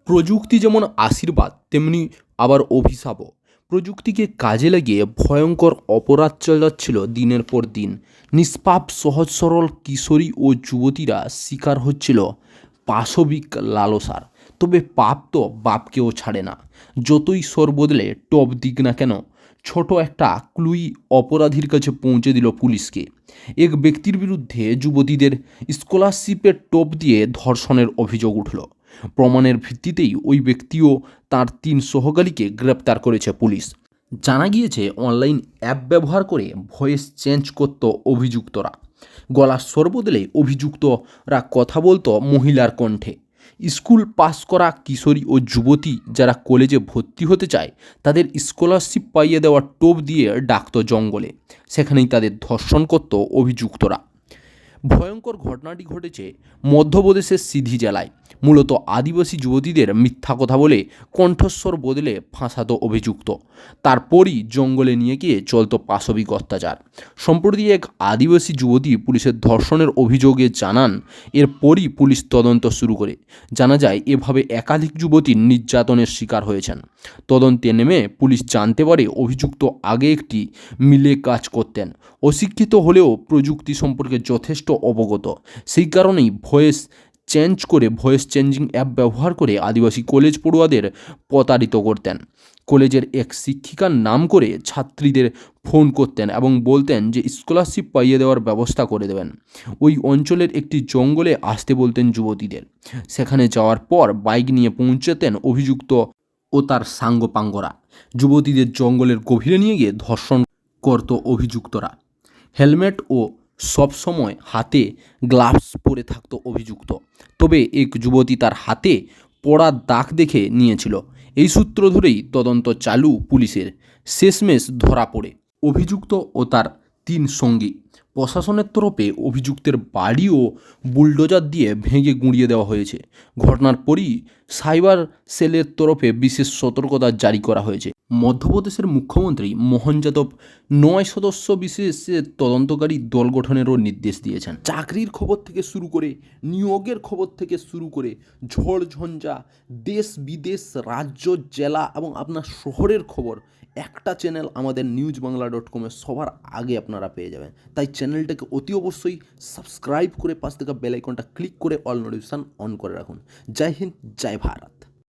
প্রযুক্তি যেমন আশীর্বাদ তেমনি আবার অভিশাপও। প্রযুক্তিকে কাজে লাগিয়ে ভয়ঙ্কর অপরাধ চালাচ্ছিল দিনের পর দিন। নিষ্পাপ সহজ সরল কিশোরী ও যুবতীরা শিকার হচ্ছিল পাশবিক লালসার। তবে পাপ তো বাপকেও ছাড়ে না, যতই স্বর বদলে টপ দিক না কেন। ছোট একটা ক্লুই অপরাধীর কাছে পৌঁছে দিল পুলিশকে। এক ব্যক্তির বিরুদ্ধে যুবতীদের স্কলারশিপের টোপ দিয়ে ধর্ষণের অভিযোগ উঠল। প্রমাণের ভিত্তিতেই ওই ব্যক্তিও তার 3 সহকারীকে গ্রেপ্তার করেছে পুলিশ। জানা গিয়েছে অনলাইন অ্যাপ ব্যবহার করে ভয়েস চেঞ্জ করত অভিযুক্তরা। গলার স্বর বদলে অভিযুক্তরা কথা বলতো মহিলার কণ্ঠে। স্কুল পাস করা কিশোরী ও যুবতী যারা কলেজে ভর্তি হতে চায় তাদের স্কলারশিপ পাইয়ে দেওয়া টোপ দিয়ে ডাকত জঙ্গলে। সেখানেই তাদের ধর্ষণ করত অভিযুক্তরা। ভয়ঙ্কর ঘটনাটি ঘটেছে মধ্যপ্রদেশের সিধি জেলায়। মূলত আদিবাসী যুবতীদের মিথ্যা কথা বলে কণ্ঠস্বর বদলে ফাঁসাতো অভিযুক্ত। তারপরই জঙ্গলে নিয়ে গিয়ে চলত পাশবিক অত্যাচার। সম্প্রতি এক আদিবাসী যুবতী পুলিশের ধর্ষণের অভিযোগে জানান। এরপরই পুলিশ তদন্ত শুরু করে। জানা যায় এভাবে একাধিক যুবতী নির্যাতনের শিকার হয়েছেন। তদন্তে নেমে পুলিশ জানতে পারে অভিযুক্ত আগে একটি মিলে কাজ করতেন। অশিক্ষিত হলেও প্রযুক্তি সম্পর্কে যথেষ্ট অবগত। সেই কারণেই ভয়েস চেঞ্জিং অ্যাপ ব্যবহার করে আদিবাসী কলেজ পড়ুয়াদের প্রতারিত করতেন। কলেজের এক শিক্ষিকার নাম করে ছাত্রীদের ফোন করতেন এবং বলতেন যে স্কলারশিপ পাইয়ে দেওয়ার ব্যবস্থা করে দেবেন। ওই অঞ্চলের একটি জঙ্গলে আসতে বলতেন যুবতীদের। সেখানে যাওয়ার পর বাইক নিয়ে পৌঁছতেন অভিযুক্ত ও তার সাঙ্গপাঙ্গরা। যুবতীদের জঙ্গলের গভীরে নিয়ে গিয়ে ধর্ষণ করত অভিযুক্তরা। হেলমেট ও সবসময় হাতে গ্লাভস পরে থাকতো অভিযুক্ত। তবে এক যুবতী তার হাতে পোড়া দাগ দেখে নিয়েছিল। এই সূত্র ধরেই তদন্ত চালু পুলিশের। শেষমেশ ধরা পড়ে অভিযুক্ত ও তার 3 সঙ্গী। প্রশাসনের তরফে অভিযুক্তের বাড়িও বুলডোজার দিয়ে ভেঙে গুঁড়িয়ে দেওয়া হয়েছে। ঘটনার পরই সাইবার সেলের তরফে বিশেষ সতর্কতা জারি করা হয়েছে। মধ্যপ্রদেশের মুখ্যমন্ত্রী মোহন যাদব 9 সদস্য বিশেষের তদন্তকারী দল গঠনেরও নির্দেশ দিয়েছেন। চাকরির খবর থেকে শুরু করে নিয়োগের খবর থেকে শুরু করে ঝড় ঝঞ্ঝা, দেশ বিদেশ, রাজ্য, জেলা এবং আপনার শহরের খবর একটা চ্যানেল আমাদের newsbangla.com-এ সবার আগে আপনারা পেয়ে যাবেন। তাই চ্যানেলটাকে অতি অবশ্যই সাবস্ক্রাইব করে পাশ থেকে বেল আইকনটা ক্লিক করে অল নোটিফিকেশন অন করে রাখুন। জয় হিন্দ, জয় ভারত।